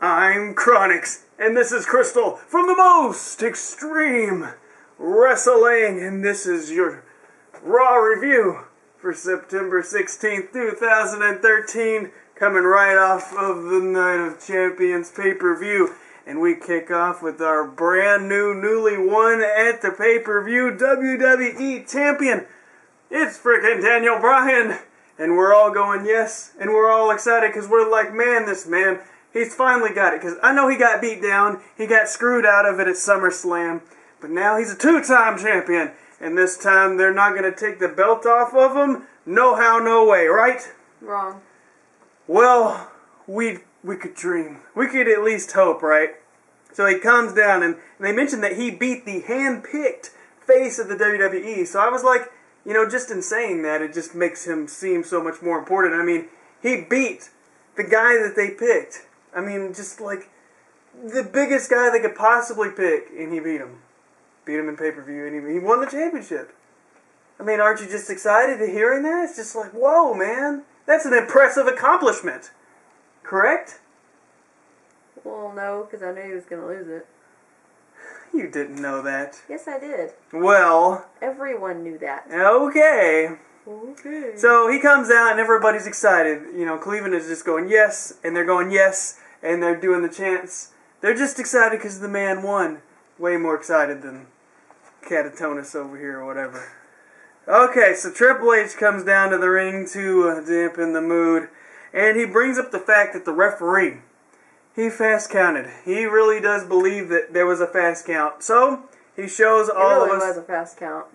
I'm Chronix, and this is Crystal from the most extreme wrestling, and this is your Raw review for September 16th, 2013, coming right off of the Night of Champions pay-per-view. And we kick off with our brand new, newly won at the pay-per-view WWE Champion. It's freaking Daniel Bryan. And we're all going, yes, and we're all excited because we're like, man, this man, he's finally got it. Because I know he got beat down, he got screwed out of it at SummerSlam, but now he's a two-time champion. And this time they're not going to take the belt off of him. No how, no way, right? Wrong. Well, we could dream. We could at least hope, right? So he comes down, and they mentioned that he beat the hand-picked face of the WWE. So I was like, you know, just in saying that, it just makes him seem so much more important. I mean, he beat the guy that they picked. I mean, just like the biggest guy they could possibly pick, and he beat him. Beat him in pay-per-view, and he won the championship. I mean, aren't you just excited to hearing that? It's just like, whoa, man. That's an impressive accomplishment. Correct? Well, no, because I knew he was going to lose it. You didn't know that. Yes, I did. Well. Everyone knew that. Okay. Okay. So he comes out and everybody's excited. You know, Cleveland is just going, yes, and they're going, yes, and they're doing the chants. They're just excited because the man won. Way more excited than Catatonis over here or whatever. Okay, so Triple H comes down to the ring to dampen the mood, and he brings up the fact that the referee, he fast counted. He really does believe that there was a fast count. So he shows all of us. It really was a fast count.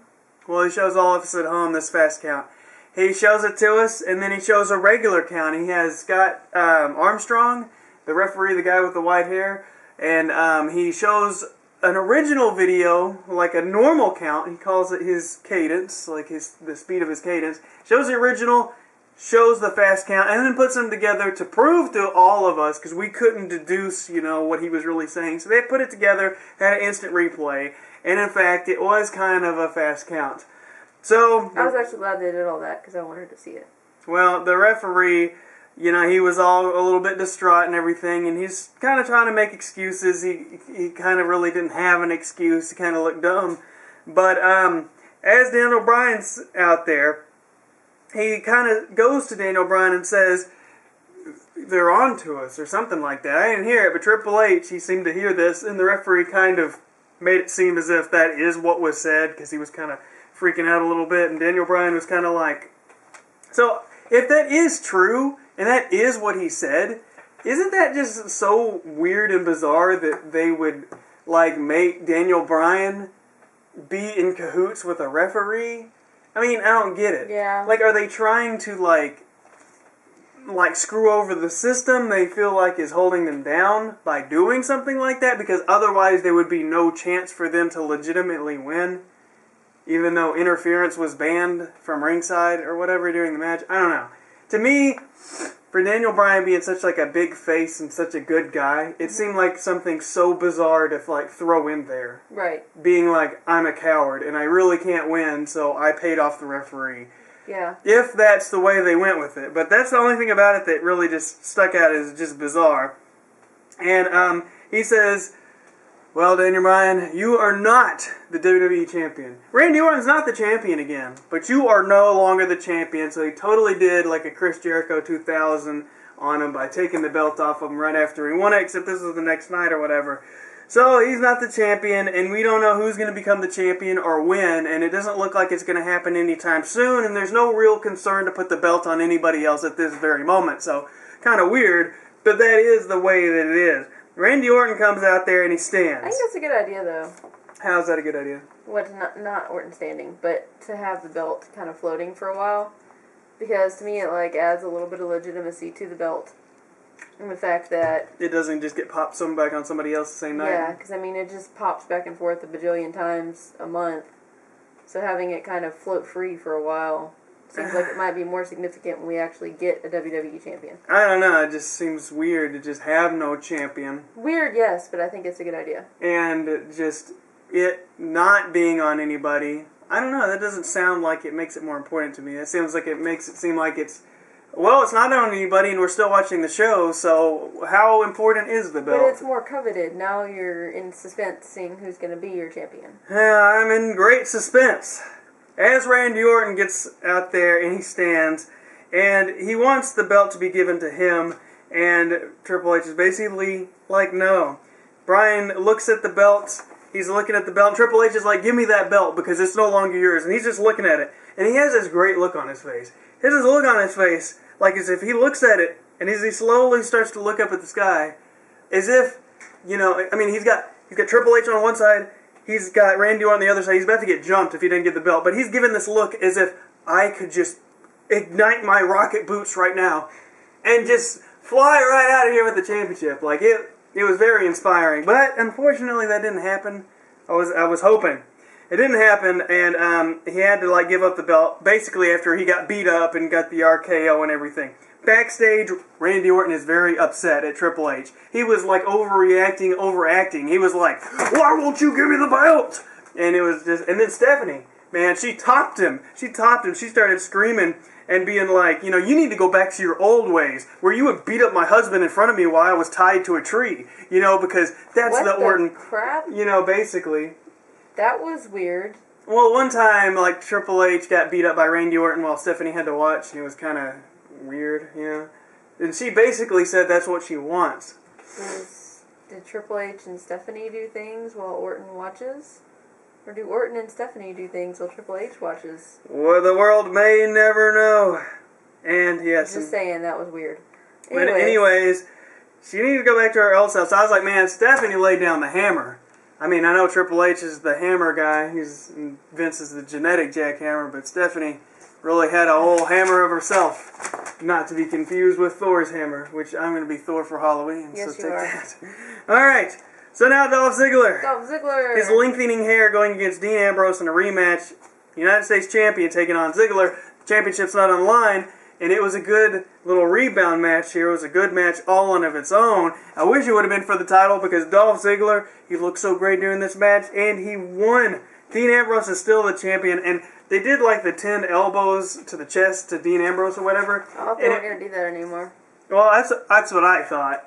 Well, he shows all of us at home this fast count. He shows it to us, and then he shows a regular count. He has Scott Armstrong, the referee, the guy with the white hair, and he shows an original video, like a normal count. He calls it his cadence, like the speed of his cadence. Shows the original, shows the fast count, and then puts them together to prove to all of us, because we couldn't deduce, you know, what he was really saying. So they put it together, had an instant replay, and in fact, it was kind of a fast count. So I was actually glad they did all that, because I wanted to see it. Well, the referee, you know, he was all a little bit distraught and everything, and he's kind of trying to make excuses. He kind of really didn't have an excuse. He kind of looked dumb. But as Daniel Bryan's out there, he kind of goes to Daniel Bryan and says, they're on to us, or something like that. I didn't hear it, but Triple H, he seemed to hear this, and the referee kind of made it seem as if that is what was said, because he was kind of freaking out a little bit, and Daniel Bryan was kind of like, so if that is true, and that is what he said, isn't that just so weird and bizarre that they would, like, make Daniel Bryan be in cahoots with a referee? I mean, I don't get it. Yeah. Like, are they trying to, like screw over the system they feel like is holding them down by doing something like that? Because otherwise there would be no chance for them to legitimately win, even though interference was banned from ringside or whatever during the match. I don't know. To me, for Daniel Bryan being such like a big face and such a good guy, it seemed like something so bizarre to like throw in there. Right. Being like, I'm a coward and I really can't win, so I paid off the referee. Yeah. If that's the way they went with it. But that's the only thing about it that really just stuck out as just bizarre. And he says, well, Daniel Bryan, you are not the WWE champion. Randy Orton's not the champion again, but you are no longer the champion. So he totally did like a Chris Jericho 2000 on him by taking the belt off of him right after he won it, except this was the next night or whatever. So he's not the champion, and we don't know who's going to become the champion or when, and it doesn't look like it's going to happen anytime soon, and there's no real concern to put the belt on anybody else at this very moment. So kind of weird, but that is the way that it is. Randy Orton comes out there and he stands. I think that's a good idea, though. How's that a good idea? What, not Orton standing, but to have the belt kind of floating for a while. Because to me it like adds a little bit of legitimacy to the belt. And the fact that it doesn't just get popped back on somebody else the same night. Yeah, because I mean it just pops back and forth a bajillion times a month. So having it kind of float free for a while seems like it might be more significant when we actually get a WWE champion. I don't know, it just seems weird to just have no champion. Weird, yes, but I think it's a good idea. And just it not being on anybody, I don't know, that doesn't sound like it makes it more important to me. It seems like it makes it seem like it's Well, it's not on anybody, and we're still watching the show, so how important is the belt? But it's more coveted. Now you're in suspense seeing who's going to be your champion. Yeah, I'm in great suspense. As Randy Orton gets out there, and he stands, and he wants the belt to be given to him, and Triple H is basically like, no. Bryan looks at the belt, he's looking at the belt, and Triple H is like, give me that belt, because it's no longer yours, and he's just looking at it, and he has this great look on his face. He has this look on his face, like as if he looks at it, and as he slowly starts to look up at the sky, as if, you know, I mean, he's got Triple H on one side, he's got Randy Orton on the other side, he's about to get jumped if he didn't get the belt, but he's giving this look as if I could just ignite my rocket boots right now, and just fly right out of here with the championship. Like, it was very inspiring, but unfortunately that didn't happen. I was hoping. It didn't happen, and he had to like give up the belt basically after he got beat up and got the RKO and everything. Backstage, Randy Orton is very upset at Triple H. He was like overacting. He was like, "Why won't you give me the belt?" And it was just, and then Stephanie, man, she topped him. She started screaming and being like, you know, you need to go back to your old ways where you would beat up my husband in front of me while I was tied to a tree. You know, because that's what the Orton crap? You know, basically. That was weird. Well, one time, like, Triple H got beat up by Randy Orton while Stephanie had to watch, and it was kind of weird, you know? And she basically said that's what she wants. Did Triple H and Stephanie do things while Orton watches? Or do Orton and Stephanie do things while Triple H watches? Well, the world may never know. And, yes. Just saying, that was weird. But anyways, she needed to go back to her old self. So I was like, man, Stephanie laid down the hammer. I mean, I know Triple H is the hammer guy. Vince is the genetic jackhammer, but Stephanie really had a whole hammer of herself. Not to be confused with Thor's hammer, which I'm going to be Thor for Halloween. Yes, so you take are. that. All right. So now Dolph Ziggler. Dolph Ziggler. His lengthening hair going against Dean Ambrose in a rematch. United States champion taking on Ziggler. Championship's not on the line. And it was a good little rebound match here. It was a good match all on of its own. I wish it would have been for the title because Dolph Ziggler, he looked so great during this match, and he won. Dean Ambrose is still the champion, and they did like the 10 elbows to the chest to Dean Ambrose or whatever. I thought they weren't going to do that anymore. Well, that's what I thought.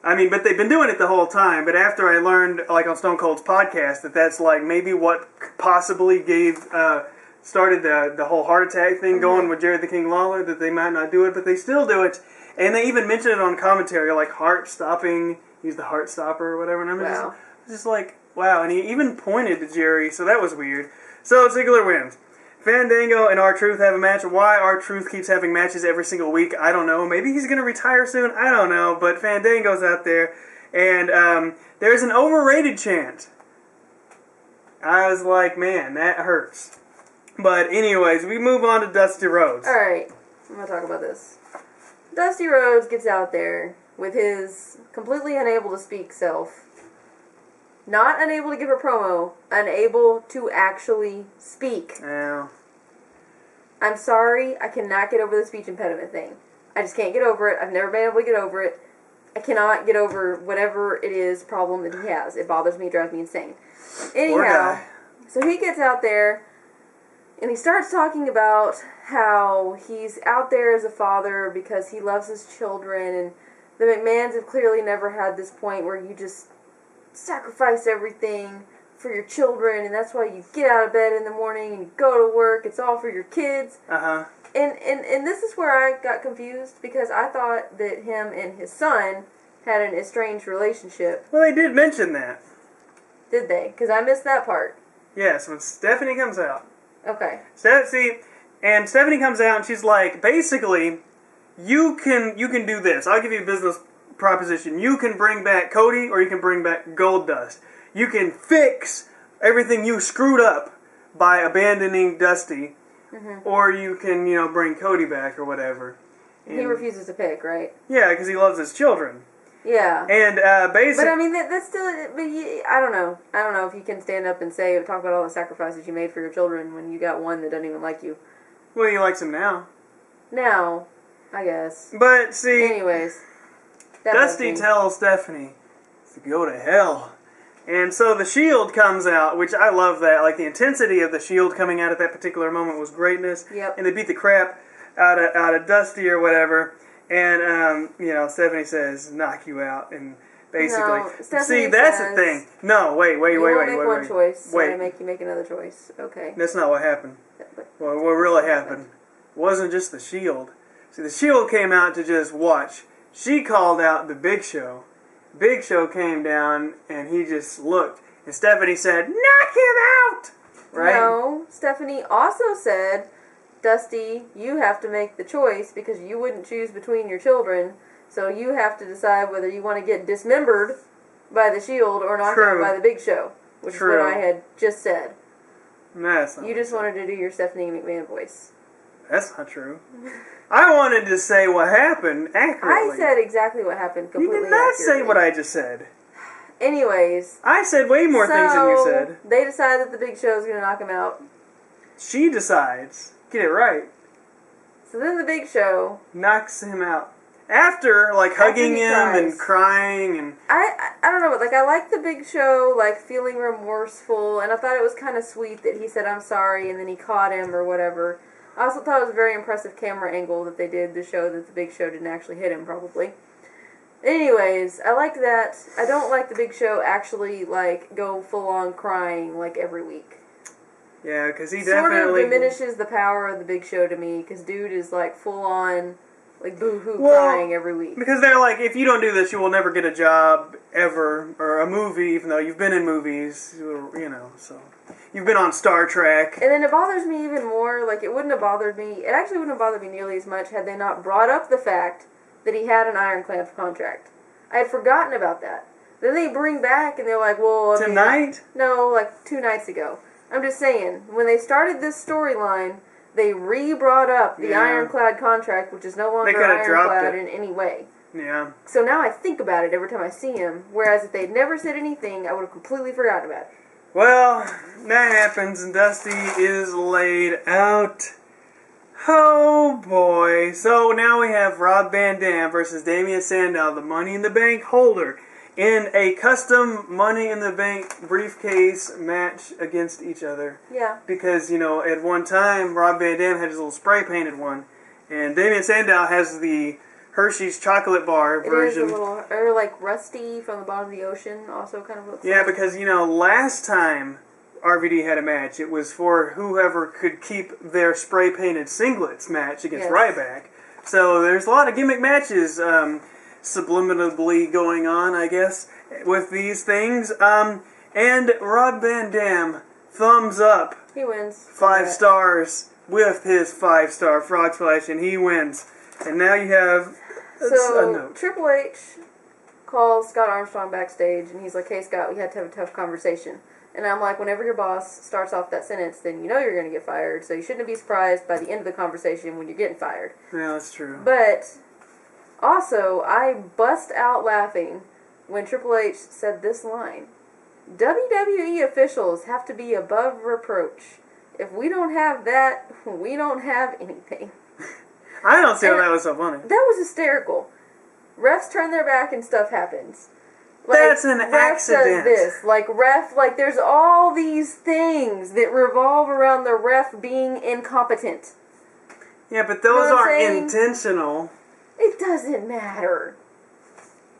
I mean, but they've been doing it the whole time. But after I learned, like on Stone Cold's podcast, that's like maybe what possibly started the whole heart attack thing going with Jerry the King Lawler, that they might not do it, but they still do it. And they even mentioned it on commentary, like heart stopping, use the heart stopper or whatever. And I'm just like, wow. And he even pointed to Jerry, so that was weird. So Ziggler wins. Fandango and R-Truth have a match. Why R-Truth keeps having matches every single week, I don't know. Maybe he's going to retire soon, I don't know. But Fandango's out there, and there's an overrated chant. I was like, man, that hurts. But anyways, we move on to Dusty Rhodes. Alright, I'm going to talk about this. Dusty Rhodes gets out there with his completely unable to speak self. Not unable to give a promo, unable to actually speak. Yeah. I'm sorry, I cannot get over the speech impediment thing. I just can't get over it. I've never been able to get over it. I cannot get over whatever it is problem that he has. It bothers me, drives me insane. Anyhow, so he gets out there, and he starts talking about how he's out there as a father because he loves his children, and the McMahons have clearly never had this point where you just sacrifice everything for your children, and that's why you get out of bed in the morning and you go to work. It's all for your kids. Uh-huh. And this is where I got confused, because I thought that him and his son had an estranged relationship. Well, they did mention that. Did they? Because I missed that part. Yes, when Stephanie comes out. Okay. And Stephanie comes out and she's like, basically, you can do this. I'll give you a business proposition. You can bring back Cody, or you can bring back Goldust. You can fix everything you screwed up by abandoning Dusty, or you can, bring Cody back or whatever. And he refuses to pick, right? Yeah, because he loves his children. Yeah. And basically, but I mean, that's still. But I don't know. I don't know if you can stand up and talk about all the sacrifices you made for your children when you got one that doesn't even like you. Well, he likes him now. Now, I guess. But see, anyways, Dusty tells Stephanie to go to hell. And so the Shield comes out, which I love that. Like, the intensity of the Shield coming out at that particular moment was greatness. Yep. And they beat the crap out of Dusty or whatever, and Stephanie says, "Knock you out," and basically, No, see, that's the thing. No, wait. Make one choice. So I make you make another choice. Okay. That's not what happened. Well, what really happened wasn't just the Shield. See, the Shield came out to just watch. She called out the Big Show. Big Show came down, and he just looked. And Stephanie said, "Knock him out!" Right? No, Stephanie also said, "Dusty, you have to make the choice because you wouldn't choose between your children. So you have to decide whether you want to get dismembered by the Shield or knocked out by the Big Show," which is what I had just said. That's not you just wanted to do your Stephanie McMahon voice. That's not true. I wanted to say what happened accurately. I said exactly what happened completely You did not accurately. say what I just said. Anyways. I said way more things than you said. They decide that the Big Show is going to knock him out. She decides. Get it right. So then the Big Show knocks him out. After hugging him and crying and... I don't know, but I like the Big Show, feeling remorseful, and I thought it was kind of sweet that he said, "I'm sorry," and then he caught him or whatever. I also thought it was a very impressive camera angle that they did to show that the Big Show didn't actually hit him, probably. Anyways, I liked that. I don't like the Big Show actually, go full-on crying, every week. Yeah, because he sort definitely... of diminishes the power of the Big Show to me, because dude is, full-on... boo-hoo crying every week. Because they're like, if you don't do this, you will never get a job ever, or a movie, even though you've been in movies, so... You've been on Star Trek. And then it bothers me even more, it wouldn't have bothered me, it actually wouldn't have bothered me nearly as much had they not brought up the fact that he had an ironclad contract. I had forgotten about that. Then they bring back, and they're like, well... Tonight? No, 2 nights ago. I'm just saying, when they started this storyline... They re-brought up the ironclad contract, which is no longer ironclad in any way. Yeah. So now I think about it every time I see him, whereas if they'd never said anything, I would have completely forgotten about it. Well, that happens, and Dusty is laid out. Oh, boy. So now we have Rob Van Dam versus Damien Sandow, the Money in the Bank holder, in a custom Money in the Bank briefcase match against each other. Yeah. Because, at one time, Rob Van Dam had his little spray-painted one, and Damien Sandow has the Hershey's chocolate bar version. It is a little, or Rusty from the bottom of the ocean also kind of looks like. Because, last time RVD had a match, it was for whoever could keep their spray-painted singlets match against Ryback. So there's a lot of gimmick matches, subliminally going on, I guess, with these things. And Rob Van Dam, thumbs up. He wins. 5 stars with his 5-star frog splash, and he wins. And now you have a note. Triple H calls Scott Armstrong backstage, and he's like, "Hey, Scott, we had to have a tough conversation." And I'm like, whenever your boss starts off that sentence, then you know you're going to get fired, so you shouldn't be surprised by the end of the conversation when you're getting fired. Yeah, that's true. But... also, I bust out laughing when Triple H said this line. WWE officials have to be above reproach. If we don't have that, we don't have anything. I don't see how that was so funny. That was hysterical. Refs turn their back and stuff happens. That's an accident. Does this. There's all these things that revolve around the ref being incompetent. Yeah, but those aren't intentional. It doesn't matter.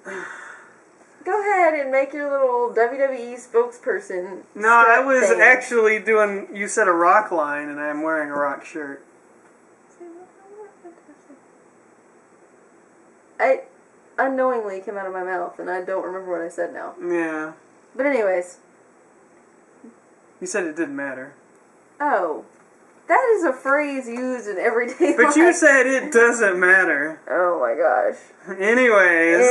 Go ahead and make your little WWE spokesperson. No, I was actually doing... You said a rock line, and I'm wearing a rock shirt. I unknowingly came out of my mouth, and I don't remember what I said now. Yeah. But anyways. You said it didn't matter. Oh. That is a phrase used in everyday life. But you said it doesn't matter. Oh my gosh. Anyways.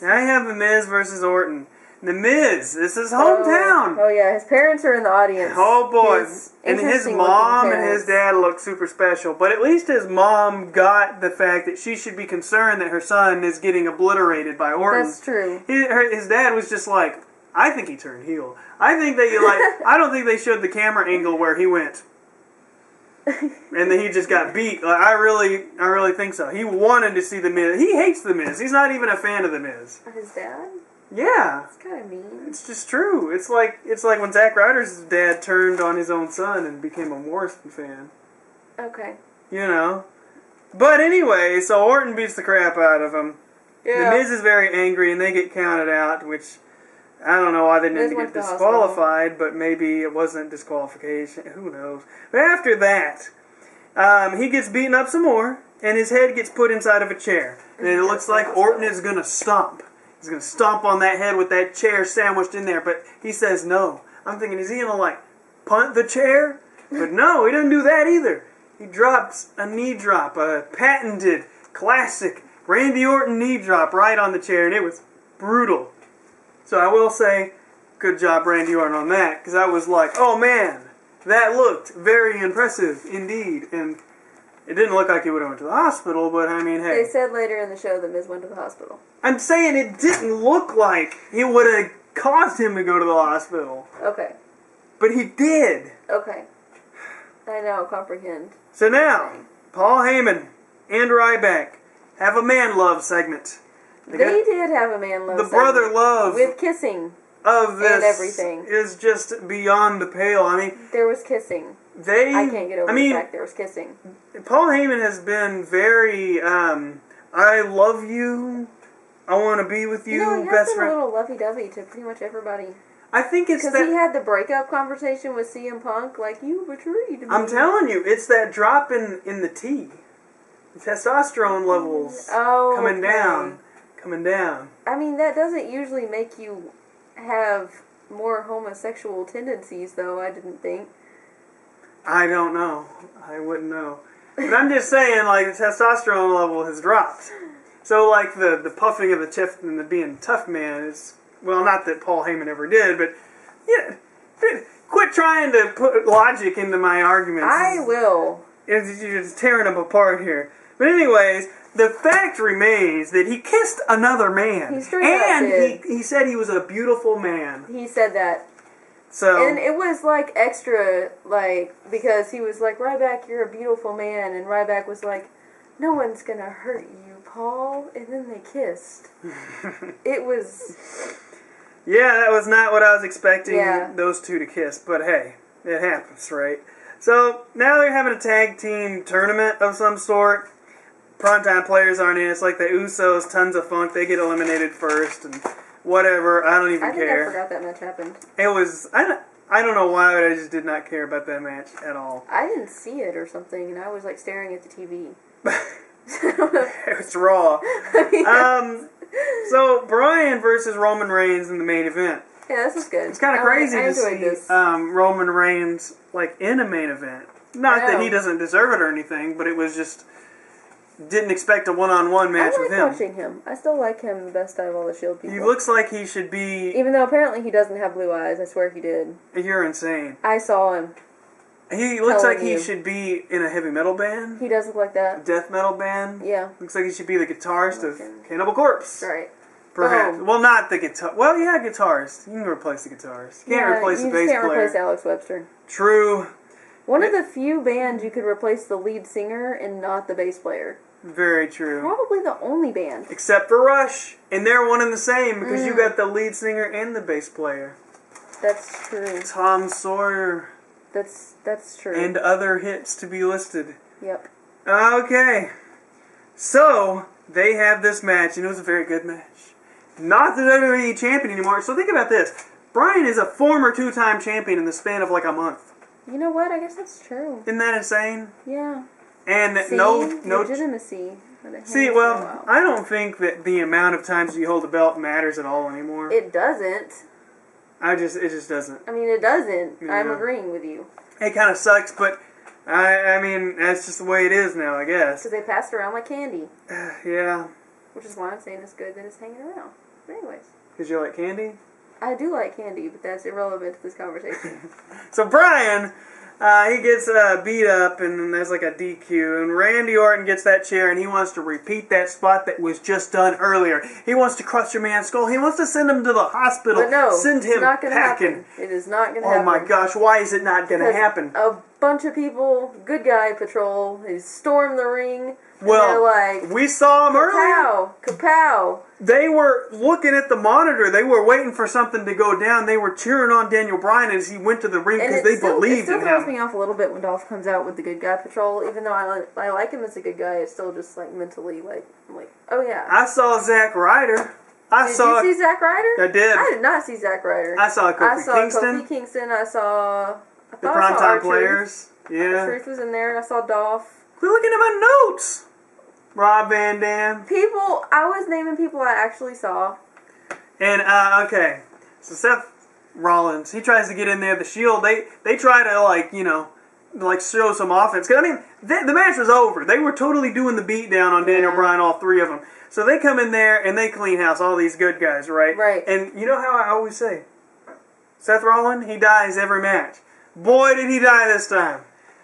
I have The Miz versus Orton. The Miz, this is hometown. Oh yeah, his parents are in the audience. Oh boy. And his mom and his dad look super special. But at least his mom got the fact that she should be concerned that her son is getting obliterated by Orton. That's true. His dad was just like, I think he turned heel. I think they I don't think they showed the camera angle where he went. And then he just got beat. I really think so. He wanted to see The Miz. He hates The Miz. He's not even a fan of The Miz. His dad? Yeah. It's kind of mean. It's just true. It's like when Zack Ryder's dad turned on his own son and became a Morrison fan. Okay. you know. But anyway, so Orton beats the crap out of him. Yeah. The Miz is very angry, and they get counted out, which I don't know why they didn't get disqualified, but maybe it wasn't disqualification. Who knows? But after that, he gets beaten up some more, and his head gets put inside of a chair. And it looks like Orton is going to stomp. He's going to stomp on that head with that chair sandwiched in there, but he says no. I'm thinking, is he going to, like, punt the chair? But no, he doesn't do that either. He drops a knee drop, a patented, classic Randy Orton knee drop right on the chair, and it was brutal. So I will say, good job Randy Orton on that, because I was like, oh man, that looked very impressive indeed. And it didn't look like he would have went to the hospital, but I mean, hey. They said later in the show that Miz went to the hospital. I'm saying it didn't look like it would have caused him to go to the hospital. Okay. But he did. Okay. I now comprehend. So now, Paul Heyman and Ryback have a man love segment. They did have a man love segment. The brother love. With kissing. Of this. And everything. Is just beyond the pale. I mean. There was kissing. I can't get over the fact there was kissing. Paul Heyman has been very, I love you, I want to be with you, he best has been friend. a little lovey-dovey to pretty much everybody. I think it's because he had the breakup conversation with CM Punk, like, you betrayed me. I'm telling you, it's that drop in the tea. The testosterone levels coming down. I mean, that doesn't usually make you have more homosexual tendencies, though, I didn't think. I don't know. I wouldn't know. But I'm just saying, like, the testosterone level has dropped. So, like, the puffing of the chest and the being tough man is, well, not that Paul Heyman ever did, but, yeah, quit trying to put logic into my arguments. I will. You're just tearing them apart here. But anyways, the fact remains that he kissed another man. He said he was a beautiful man. He said that. So, and it was, like, extra, like, because he was like, Ryback, you're a beautiful man. And Ryback was like, no one's going to hurt you, Paul. And then they kissed. It was... Yeah, that was not what I was expecting those two to kiss. But hey, it happens, right? So, now they're having a tag team tournament of some sort. Primetime players aren't in. It's like the Usos, Tons of Funk. They get eliminated first and... whatever, I don't even care. I forgot that match happened. It was, I don't know why, but I just did not care about that match at all. I didn't see it or something, and I was, like, staring at the TV. It's Raw. So, Bryan versus Roman Reigns in the main event. Yeah, this was good. It's kind of crazy to see Roman Reigns, like, in a main event. Not that he doesn't deserve it or anything, but it was just... didn't expect a one-on-one match with him. I like watching him. I still like him best out of all the Shield people. He looks like he should be... even though apparently he doesn't have blue eyes. I swear he did. You're insane. I saw him. He looks like he should be in a heavy metal band. He does look like that. Death metal band. Yeah. Looks like he should be the guitarist of Cannibal Corpse. Right. Perhaps. Well, not the guitar... well, yeah, guitarist. You can replace the guitarist. You can't replace the bass player. You can't replace Alex Webster. True. One of the few bands you could replace the lead singer and not the bass player. Very true. Probably the only band. Except for Rush. And they're one and the same because you got the lead singer and the bass player. That's true. Tom Sawyer. That's true. And other hits to be listed. Yep. Okay. So, they have this match, and it was a very good match. Not the WWE champion anymore. So think about this. Bryan is a former 2-time champion in the span of like a month. You know what? I guess that's true. Isn't that insane? Yeah. And no legitimacy. See, well, I don't think that the amount of times you hold the belt matters at all anymore. It doesn't. It just doesn't. I mean, it doesn't. Yeah. I'm agreeing with you. It kind of sucks, but I mean, that's just the way it is now, I guess. Because they pass it around like candy. Yeah. Which is why I'm saying it's good that it's hanging around. But anyways. Because you like candy? I do like candy, but that's irrelevant to this conversation. So Bryan, he gets beat up, and then there's like a DQ, and Randy Orton gets that chair, and he wants to repeat that spot that was just done earlier. He wants to crush your man's skull. He wants to send him to the hospital. But no, send him not gonna packing. Happen. It is not going to happen. Oh my gosh, why is it not going to happen? A bunch of people, good guy patrol, they storm the ring. Well, like, we saw them earlier. Kapow! They were looking at the monitor. They were waiting for something to go down. They were cheering on Daniel Bryan as he went to the ring because they believed in him. It still throws me off a little bit when Dolph comes out with the good guy patrol. Even though I like him as a good guy, it's still just like mentally like I'm like, oh yeah. I saw Zack Ryder. Did you see Zack Ryder? I did. I did not see Zack Ryder. I saw Kofi Kingston. I saw the Primetime Players. Yeah. Truth was in there, and I saw Dolph. Quit looking at my notes. Rob Van Dam. I was naming people I actually saw. And, okay. So Seth Rollins, he tries to get in there. The Shield, they try to, like, show some offense. Because, I mean, the match was over. They were totally doing the beatdown on Daniel Bryan, all three of them. So they come in there and they clean house, all these good guys, right? Right. And you know how I always say, Seth Rollins, he dies every match. Boy, did he die this time.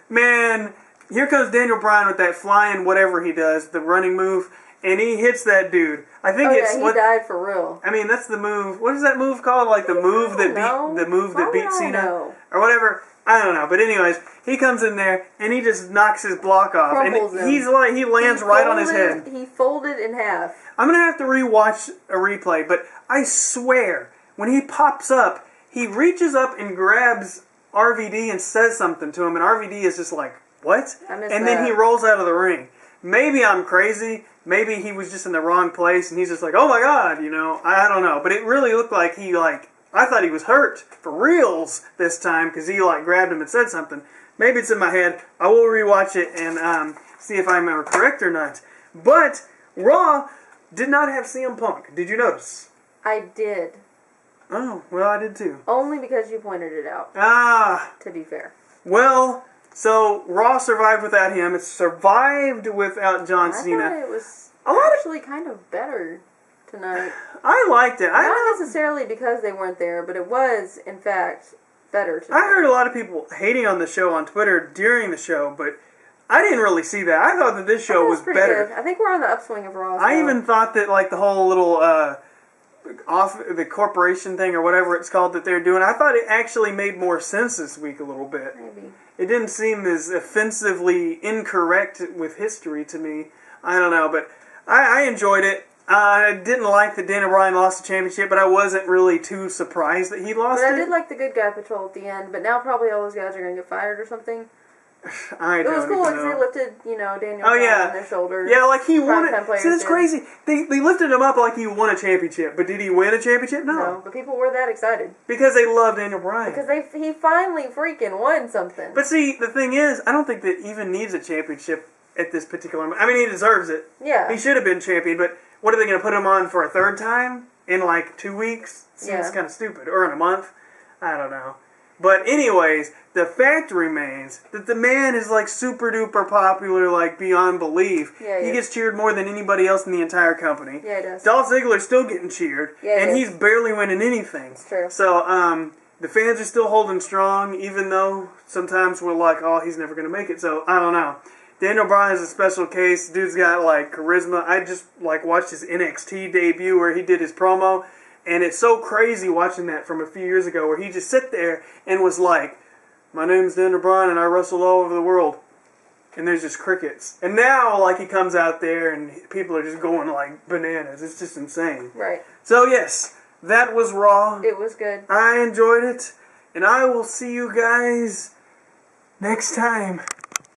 Man, here comes Daniel Bryan with that flying whatever he does, the running move, and he hits that dude. I think he died for real. I mean, that's the move. What is that move called? Like the move that beat Cena or whatever. I don't know. But anyways, he comes in there and he just knocks his block off, crumbles and he lands right on his head. He folded in half. I'm gonna have to rewatch a replay, but I swear when he pops up, he reaches up and grabs RVD and says something to him, and RVD is just like, what? And then he rolls out of the ring. Maybe I'm crazy. Maybe he was just in the wrong place, and he's just like, oh my God, I don't know. But it really looked like I thought he was hurt for reals this time because he grabbed him and said something. Maybe it's in my head. I will rewatch it and see if I remember correct or not. But Raw did not have CM Punk. Did you notice? I did. Oh, well, I did too. Only because you pointed it out. To be fair. Well, so Raw survived without him. It survived without John Cena. I thought it was actually kind of better tonight. I liked it. Not necessarily because they weren't there, but it was, in fact, better tonight. I heard a lot of people hating on the show on Twitter during the show, but I didn't really see that. I thought that this show was better. Good. I think we're on the upswing of Raw. I even thought that the whole little the corporation thing or whatever it's called that they're doing, I thought it actually made more sense this week a little bit. Maybe. It didn't seem as offensively incorrect with history to me. I don't know, but I enjoyed it. I didn't like that Daniel Bryan lost the championship, but I wasn't really too surprised that he lost it. But I did like the good guy patrol at the end, but now probably all those guys are going to get fired or something. It was cool because they lifted, Daniel Bryan on their shoulders. Yeah, like he won it. See, that's crazy. They lifted him up like he won a championship, but did he win a championship? No, but people were that excited. Because they love Daniel Bryan. Because he finally freaking won something. But see, the thing is, I don't think that even needs a championship at this particular moment. I mean, he deserves it. Yeah. He should have been champion, but what are they going to put him on for a third time in 2 weeks? Seems kind of stupid. Or in a month? I don't know. But anyways, the fact remains that the man is super duper popular, beyond belief. Yeah, he gets cheered more than anybody else in the entire company. Yeah, he does. Dolph Ziggler's still getting cheered, and he's barely winning anything. It's true. So, the fans are still holding strong, even though sometimes we're like, oh, he's never going to make it. So, I don't know. Daniel Bryan is a special case. Dude's got, charisma. I just, watched his NXT debut where he did his promo. And it's so crazy watching that from a few years ago where he just sat there and was like, my name's Daniel Bryan and I wrestle all over the world. And there's just crickets. And now, he comes out there and people are just going, bananas. It's just insane. Right. So, yes, that was Raw. It was good. I enjoyed it. And I will see you guys next time.